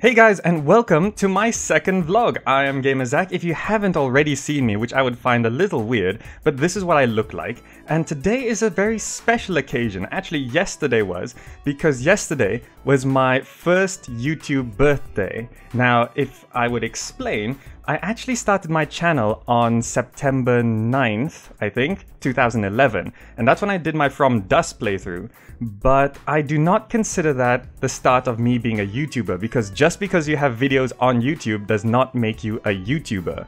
Hey guys, and welcome to my second vlog. I am GamerZakh. If you haven't already seen me, which I would find a little weird, but this is what I look like. And today is a very special occasion. Actually, yesterday was, because yesterday was my first YouTube birthday. Now, if I would explain, I actually started my channel on September 9th, I think, 2011. And that's when I did my From Dust playthrough. But I do not consider that the start of me being a YouTuber, because just because you have videos on YouTube does not make you a YouTuber.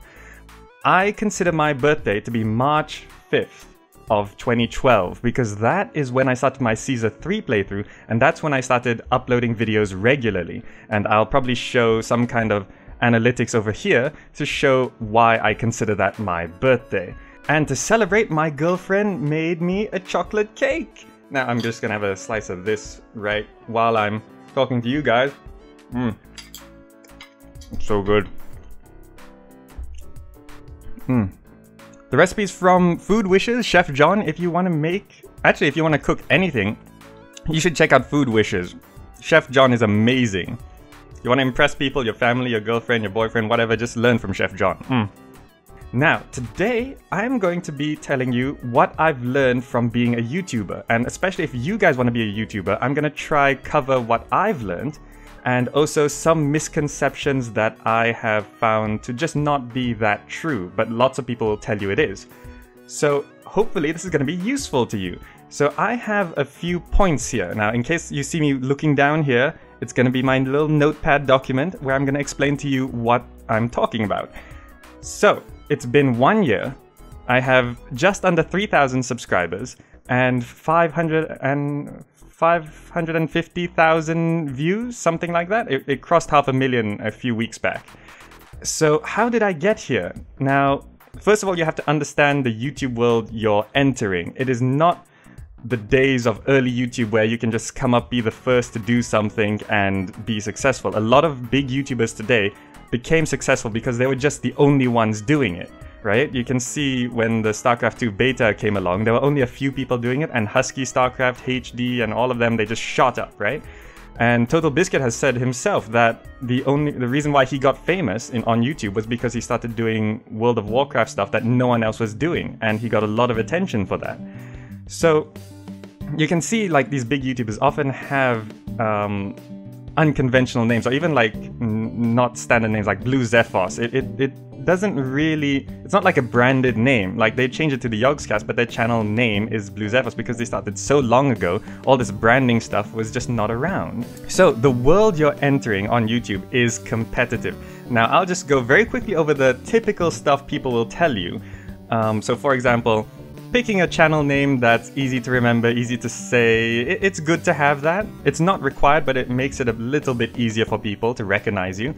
I consider my birthday to be March 5th of 2012, because that is when I started my Caesar 3 playthrough, and that's when I started uploading videos regularly. And I'll probably show some kind of analytics over here to show why I consider that my birthday. And to celebrate, my girlfriend made me a chocolate cake. Now I'm just gonna have a slice of this right while I'm talking to you guys. It's so good. The recipe's from Food Wishes, Chef John. If you want to make, actually if you want to cook anything, you should check out Food Wishes. Chef John is amazing. You want to impress people, your family, your girlfriend, your boyfriend, whatever, just learn from Chef John. Now, today, I'm going to be telling you what I've learned from being a YouTuber. And especially if you guys want to be a YouTuber, I'm going to try cover what I've learned and also some misconceptions that I have found to just not be that true, but lots of people will tell you it is. So hopefully this is going to be useful to you. So I have a few points here. Now, in case you see me looking down here, it's going to be my little notepad document where I'm going to explain to you what I'm talking about. So, it's been 1 year. I have just under 3,000 subscribers and 550,000 views, something like that. It crossed 500,000 a few weeks back. So how did I get here? Now, first of all, you have to understand the YouTube world you're entering. It is not the days of early YouTube where you can just come up, be the first to do something and be successful. A lot of big YouTubers today became successful because they were just the only ones doing it, right? You can see when the StarCraft 2 beta came along, there were only a few people doing it, and Husky, StarCraft, HD, and all of them, they just shot up, right? And Total Biscuit has said himself that the reason why he got famous on YouTube was because he started doing World of Warcraft stuff that no one else was doing, and he got a lot of attention for that. So you can see like these big YouTubers often have unconventional names, or even like not standard names like Blue Zephos. It doesn't really, it's not like a branded name. Like they changed it to the Yogscast, but their channel name is Blue Zephos because they started so long ago. All this branding stuff was just not around. So the world you're entering on YouTube is competitive. Now I'll just go very quickly over the typical stuff people will tell you. So for example, picking a channel name that's easy to remember, easy to say, it's good to have that. It's not required, but it makes it a little bit easier for people to recognize you.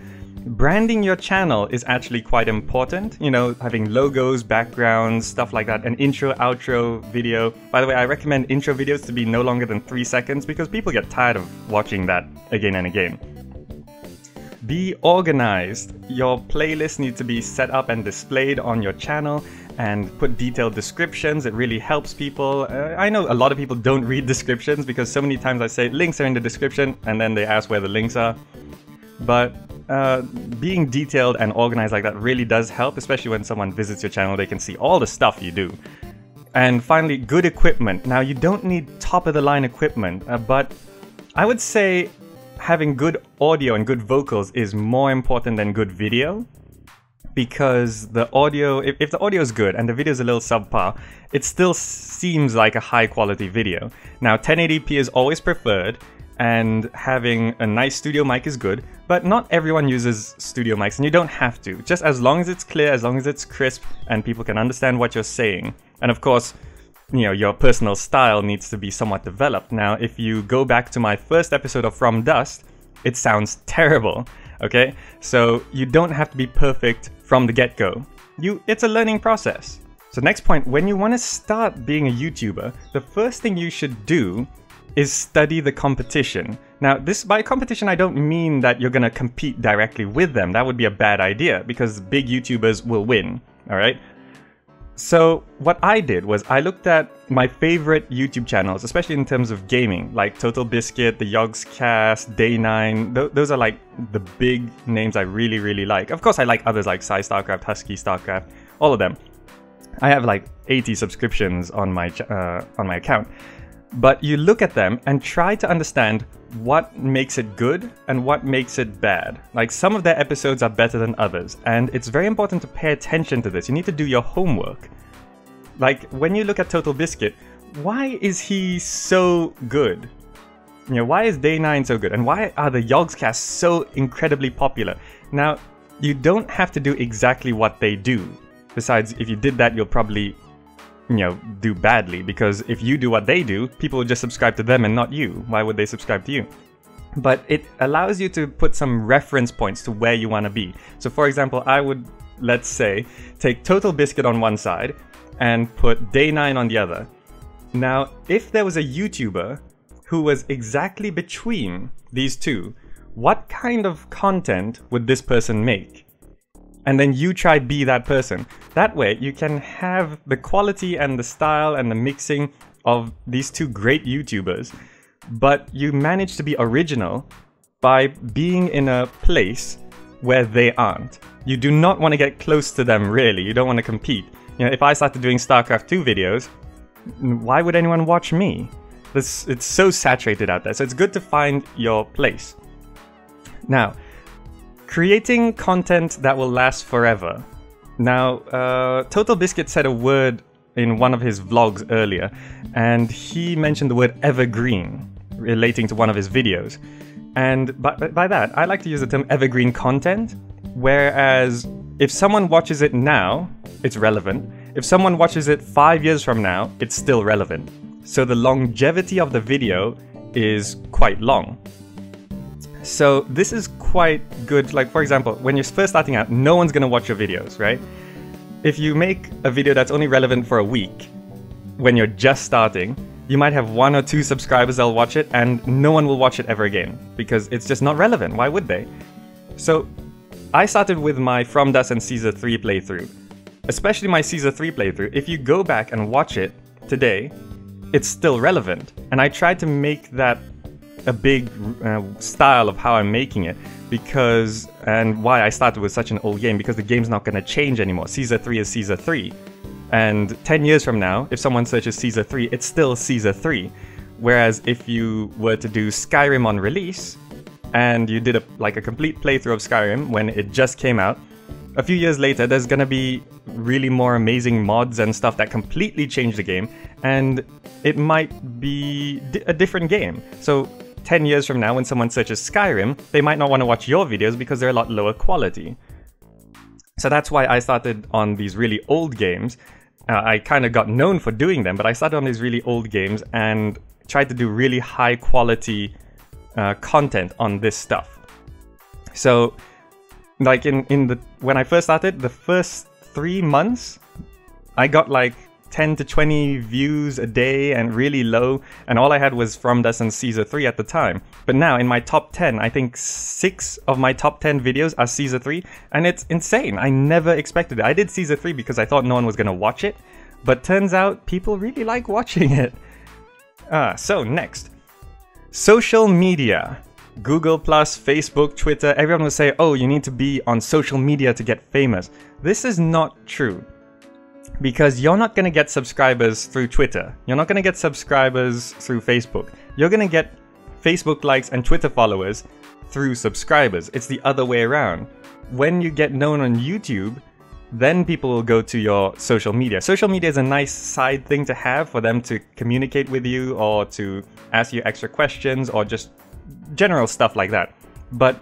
Branding your channel is actually quite important. You know, having logos, backgrounds, stuff like that. An intro, outro video. By the way, I recommend intro videos to be no longer than 3 seconds because people get tired of watching that again and again. Be organized. Your playlist needs to be set up and displayed on your channel, and put detailed descriptions. It really helps people. I know a lot of people don't read descriptions because so many times I say links are in the description and then they ask where the links are. But being detailed and organized like that really does help, especially when someone visits your channel, they can see all the stuff you do. And finally, good equipment. Now you don't need top of the line equipment, but I would say having good audio and good vocals is more important than good video. Because the audio, if the audio is good and the video is a little subpar, it still seems like a high quality video. Now 1080p is always preferred, and having a nice studio mic is good, but not everyone uses studio mics, and you don't have to. Just as long as it's clear, as long as it's crisp, and people can understand what you're saying. And of course, you know, your personal style needs to be somewhat developed. Now, if you go back to my first episode of From Dust, it sounds terrible. Okay, so you don't have to be perfect from the get-go. It's a learning process. So next point, when you want to start being a YouTuber, the first thing you should do is study the competition. Now, by competition, I don't mean that you're going to compete directly with them. That would be a bad idea because big YouTubers will win, all right? So what I did was I looked at my favorite YouTube channels, especially in terms of gaming, like Total Biscuit, the GamerZakh, Day9. Those are like the big names I really, really like. Of course, I like others like Sai StarCraft, Husky StarCraft, all of them. I have like 80 subscriptions on my account. But you look at them and try to understand what makes it good and what makes it bad. Like, some of their episodes are better than others, and it's very important to pay attention to this. You need to do your homework. Like, when you look at Total Biscuit, why is he so good? You know, why is Day9 so good? And why are the GamerZakh so incredibly popular? Now, you don't have to do exactly what they do. Besides, if you did that, you'll probably, you know, do badly, because if you do what they do, people will just subscribe to them and not you. Why would they subscribe to you? But it allows you to put some reference points to where you want to be. So for example, I would, let's say, take Total Biscuit on one side and put Day9 on the other. Now, if there was a YouTuber who was exactly between these two, what kind of content would this person make? And then you try be that person. That way you can have the quality and the style and the mixing of these two great YouTubers, but you manage to be original by being in a place where they aren't. You do not want to get close to them, really. You don't want to compete. You know, if I started doing StarCraft 2 videos, why would anyone watch me? It's so saturated out there, so it's good to find your place. Now, creating content that will last forever. Now, Total Biscuit said a word in one of his vlogs earlier, and he mentioned the word evergreen relating to one of his videos. And by that, I like to use the term evergreen content, whereas if someone watches it now, it's relevant. If someone watches it 5 years from now, it's still relevant. So the longevity of the video is quite long. So this is quite good. Like, for example, when you're first starting out, no one's gonna watch your videos, right? If you make a video that's only relevant for a week, when you're just starting, you might have 1 or 2 subscribers that'll watch it, and no one will watch it ever again, because it's just not relevant. Why would they? So I started with my From Dust and Caesar 3 playthrough. Especially my Caesar 3 playthrough. If you go back and watch it today, it's still relevant. And I tried to make that a big style of how I'm making it, because, and why I started with such an old game, because the game's not going to change anymore. Caesar 3 is Caesar 3, and 10 years from now, if someone searches Caesar 3, it's still Caesar 3. Whereas if you were to do Skyrim on release, and you did a complete playthrough of Skyrim when it just came out, a few years later there's gonna be really more amazing mods and stuff that completely change the game, and it might be a different game. So 10 years from now, when someone searches Skyrim, they might not want to watch your videos because they're a lot lower quality. So that's why I started on these really old games. I kind of got known for doing them, but I started on these really old games and tried to do really high quality content on this stuff. So, like when I first started, the first 3 months, I got like 10 to 20 views a day and really low, and all I had was From Dust and Caesar 3 at the time. But now in my top 10, I think 6 of my top 10 videos are Caesar 3, and it's insane. I never expected it. I did Caesar 3 because I thought no one was gonna watch it, but turns out people really like watching it. So next, social media. Google+, Facebook, Twitter, everyone will say, oh, you need to be on social media to get famous. This is not true. Because you're not going to get subscribers through Twitter. You're not going to get subscribers through Facebook. You're going to get Facebook likes and Twitter followers through subscribers. It's the other way around. When you get known on YouTube, then people will go to your social media. Social media is a nice side thing to have for them to communicate with you, or to ask you extra questions, or just general stuff like that. But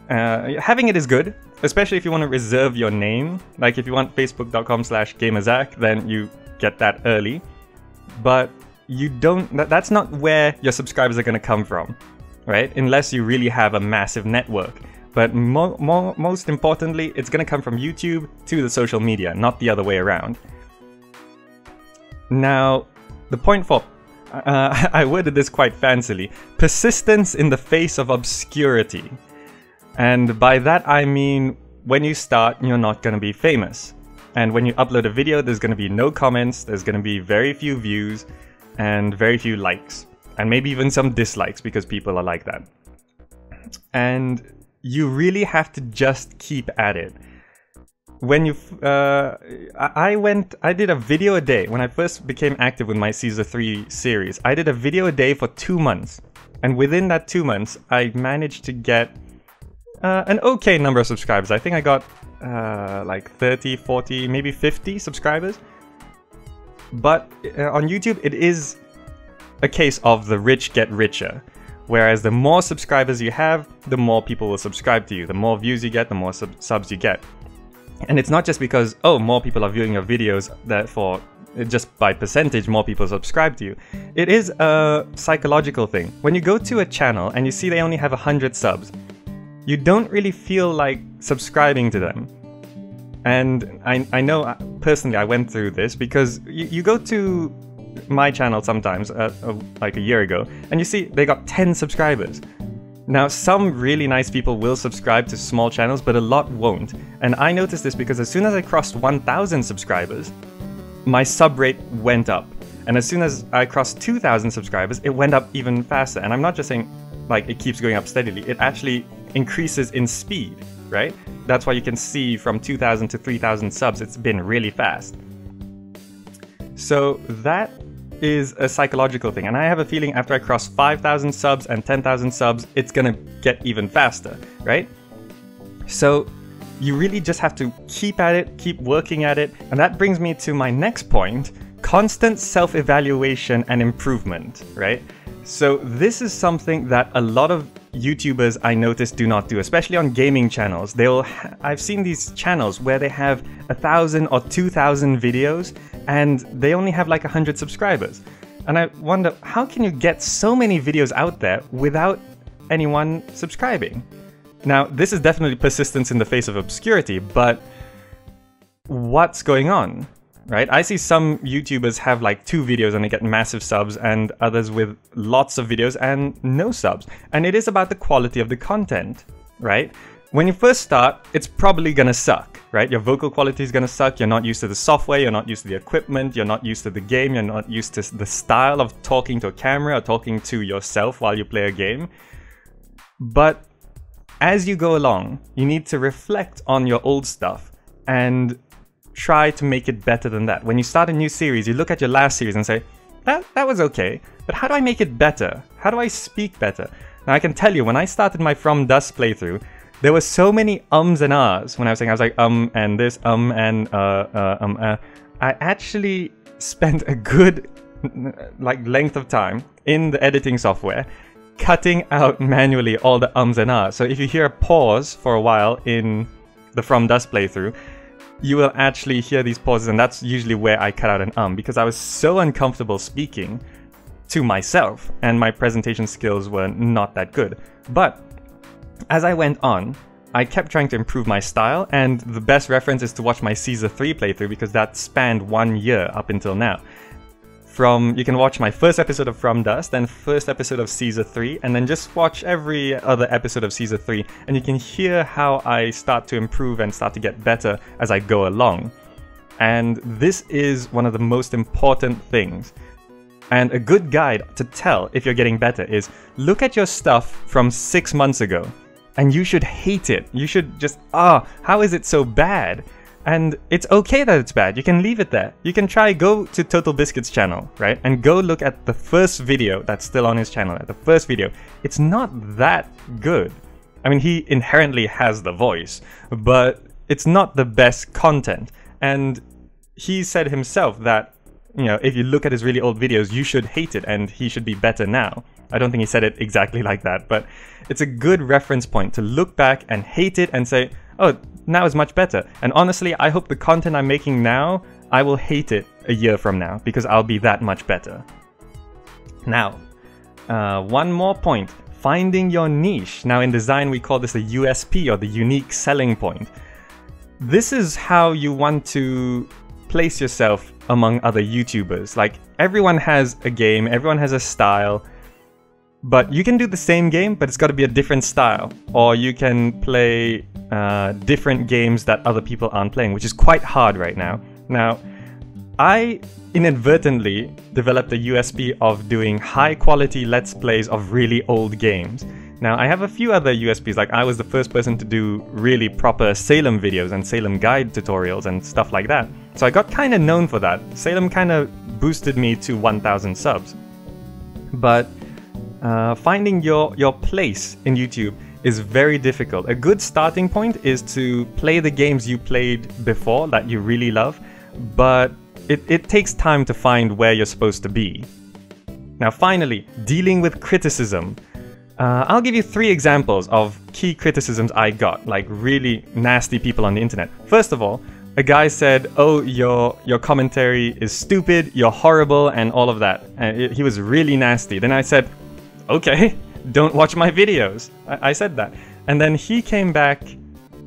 having it is good. Especially if you want to reserve your name. Like if you want facebook.com/GamerZakh, then you get that early. But you don't, that's not where your subscribers are going to come from, right? Unless you really have a massive network. But most importantly, it's going to come from YouTube to the social media, not the other way around. Now, the point 4, I worded this quite fancily. Persistence in the face of obscurity. And by that I mean, when you start, you're not going to be famous. And when you upload a video, there's going to be no comments, there's going to be very few views, and very few likes. And maybe even some dislikes, because people are like that. And you really have to just keep at it. When you, I did a video a day. When I first became active with my Season 3 series, I did a video a day for 2 months. And within that 2 months, I managed to get an okay number of subscribers. I think I got like 30, 40, maybe 50 subscribers. But on YouTube, it is a case of the rich get richer. Whereas the more subscribers you have, the more people will subscribe to you. The more views you get, the more subs you get. And it's not just because, oh, more people are viewing your videos, therefore, just by percentage, more people subscribe to you. It is a psychological thing. When you go to a channel and you see they only have 100 subs, you don't really feel like subscribing to them. And I know, personally, I went through this because you go to my channel sometimes, like a year ago, and you see they got 10 subscribers. Now, some really nice people will subscribe to small channels, but a lot won't. And I noticed this because as soon as I crossed 1,000 subscribers, my sub rate went up. And as soon as I crossed 2,000 subscribers, it went up even faster. And I'm not just saying like it keeps going up steadily, it actually increases in speed, right? That's why you can see from 2,000 to 3,000 subs, it's been really fast. So that is a psychological thing, and I have a feeling after I cross 5,000 subs and 10,000 subs, it's gonna get even faster, right? So you really just have to keep at it, keep working at it, and that brings me to my next point, constant self-evaluation and improvement, right? So this is something that a lot of YouTubers I notice do not do, especially on gaming channels. I've seen these channels where they have 1,000 or 2,000 videos and they only have like 100 subscribers. And I wonder, how can you get so many videos out there without anyone subscribing? Now, this is definitely persistence in the face of obscurity, but what's going on? Right? I see some YouTubers have like 2 videos and they get massive subs, and others with lots of videos and no subs. And it is about the quality of the content, right? When you first start, it's probably gonna suck, right? Your vocal quality is gonna suck, you're not used to the software, you're not used to the equipment, you're not used to the game, you're not used to the style of talking to a camera or talking to yourself while you play a game. But as you go along, you need to reflect on your old stuff and try to make it better than that. When you start a new series, you look at your last series and say, that was okay, but how do I make it better? How do I speak better? Now I can tell you, when I started my From Dust playthrough, there were so many ums and ahs when I was saying, I was like, and this, and I actually spent a good like length of time in the editing software cutting out manually all the ums and ahs. So if you hear a pause for a while in the From Dust playthrough, you will actually hear these pauses, and that's usually where I cut out an because I was so uncomfortable speaking to myself and my presentation skills were not that good. But as I went on, I kept trying to improve my style, and the best reference is to watch my Season 3 playthrough because that spanned 1 year up until now. You can watch my first episode of From Dust, then first episode of Season 3, and then just watch every other episode of Season 3, and you can hear how I start to improve and start to get better as I go along. And this is one of the most important things. And a good guide to tell if you're getting better is look at your stuff from 6 months ago, and you should hate it. You should just, how is it so bad? And it's okay that it's bad, you can leave it there. You can go to Total Biscuit's channel, right? And go look at the first video that's still on his channel, at the first video. It's not that good. I mean, he inherently has the voice, but it's not the best content. And he said himself that, you know, if you look at his really old videos, you should hate it and he should be better now. I don't think he said it exactly like that, but it's a good reference point to look back and hate it and say, oh, now is much better. And honestly, I hope the content I'm making now, I will hate it a year from now because I'll be that much better. Now, one more point, finding your niche. Now in design, we call this a USP, or the unique selling point. This is how you want to place yourself among other YouTubers. Like, everyone has a game, everyone has a style, But you can do the same game, but it's got to be a different style. Or you can play different games that other people aren't playing, which is quite hard right now. Now, I inadvertently developed a USP of doing high quality Let's Plays of really old games. Now, I have a few other USPs, like I was the first person to do really proper Salem videos and Salem guide tutorials and stuff like that. So I got kind of known for that. Salem kind of boosted me to 1,000 subs. But finding your place in YouTube is very difficult. A good starting point is to play the games you played before that you really love, but it takes time to find where you're supposed to be. Now finally, dealing with criticism. I'll give you 3 examples of key criticisms I got, like really nasty people on the internet. First of all, a guy said, oh, your commentary is stupid, you're horrible, and all of that. And he was really nasty. Then I said, okay, don't watch my videos. I said that. And then he came back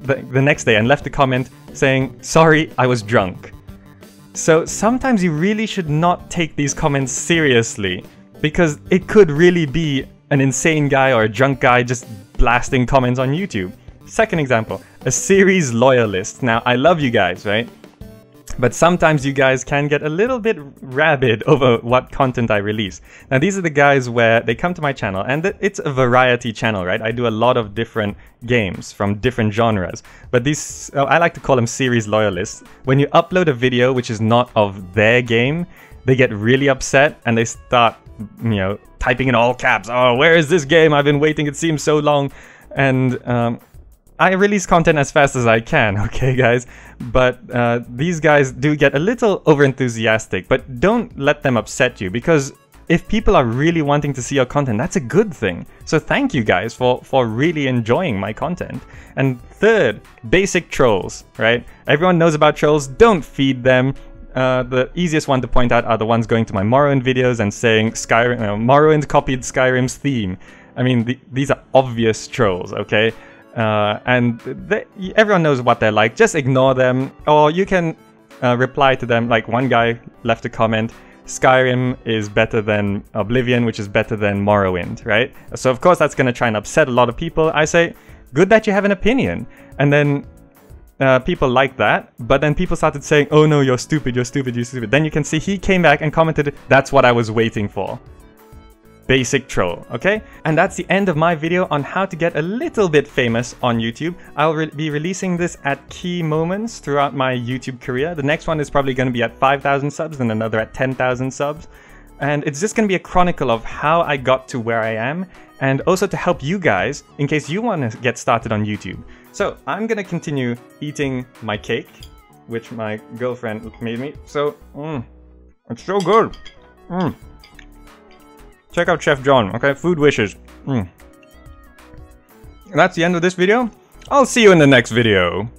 the next day and left a comment saying, sorry, I was drunk. So sometimes you really should not take these comments seriously, because it could really be an insane guy or a drunk guy just blasting comments on YouTube. Second example, a series loyalist. Now, I love you guys, right? But sometimes you guys can get a little bit rabid over what content I release. Now, these are the guys where they come to my channel, and it's a variety channel, right? I do a lot of different games from different genres. But these, I like to call them series loyalists. When you upload a video which is not of their game, they get really upset and they start, you know, typing in all caps, oh, where is this game? I've been waiting, it seems so long. And I release content as fast as I can, okay guys? But these guys do get a little over-enthusiastic, but don't let them upset you, because if people are really wanting to see your content, that's a good thing. So thank you guys for really enjoying my content. And third, basic trolls, right? Everyone knows about trolls, don't feed them. The easiest one to point out are the ones going to my Morrowind videos and saying Skyrim, Morrowind copied Skyrim's theme. I mean, these are obvious trolls, okay? And everyone knows what they're like. Just ignore them, or you can reply to them. Like one guy left a comment, Skyrim is better than Oblivion, which is better than Morrowind, right? So of course that's going to try and upset a lot of people. I say, good that you have an opinion. And then people like that, but then people started saying, oh no, you're stupid, you're stupid, you're stupid. Then you can see he came back and commented, that's what I was waiting for. Basic troll, okay? And that's the end of my video on how to get a little bit famous on YouTube. I'll be releasing this at key moments throughout my YouTube career. The next one is probably going to be at 5,000 subs and another at 10,000 subs. And it's just going to be a chronicle of how I got to where I am, and also to help you guys in case you want to get started on YouTube. So I'm going to continue eating my cake, which my girlfriend made me. So, it's so good. Check out Chef John, okay? Food wishes. That's the end of this video. I'll see you in the next video.